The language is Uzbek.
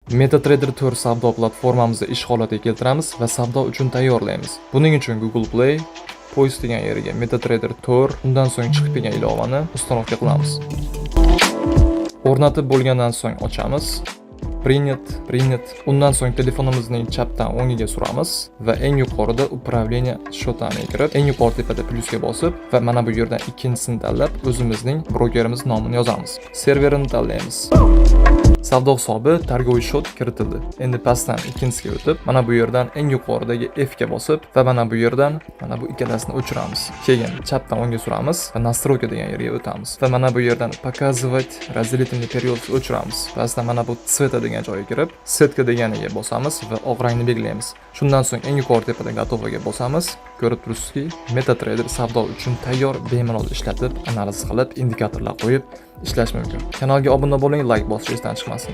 MetaTrader 4 savdo platformamizni ish holatiga keltiramiz va savdo uchun tayyorlaymiz. Buning uchun Google Play Post degan yeriga MetaTrader 4, undan so'ng chiqib kelgan ilovani ustanovka qilamiz. O'rnatib bo'lgandan so'ng ochamiz. Prinit. Undan so'ng telefonimizning chapdan o'ngiga suramiz va eng yuqorida upravlение shotani kirib, eng yuqori tepada plyusga bosib va mana bu yerdan ikkinchisini tanlab o'zimizning brokerimiz nomini yozamiz. Serverini tanlaymiz. Savdo hisobi targoviy shot kiritildi. Endi pastdan ikkinchisiga o'tib, mana bu yerdan eng yuqoridagi F ga bosib va mana bu yerdan mana bu ikkalasini o'chiramiz. Keyin chapdan o'ngga suramiz va настройка degan yerga o'tamiz. Va mana bu yerdan показывать разделительный период o'chiramiz. Pastdan mana bu цвета degan joyga kirib, setka deganiga bosamiz va oq rangni belgilaymiz. Shundan so'ng eng yuqori tepada gotovaga bosamiz. Ko'rib turibsizki, MetaTrader savdo uchun tayyor, bemalol ishlatib, analiz qilib, indikatorlar qo'yib ishlash mumkin. Kanalga obuna bo'ling, like bosish esdan chiqmasin.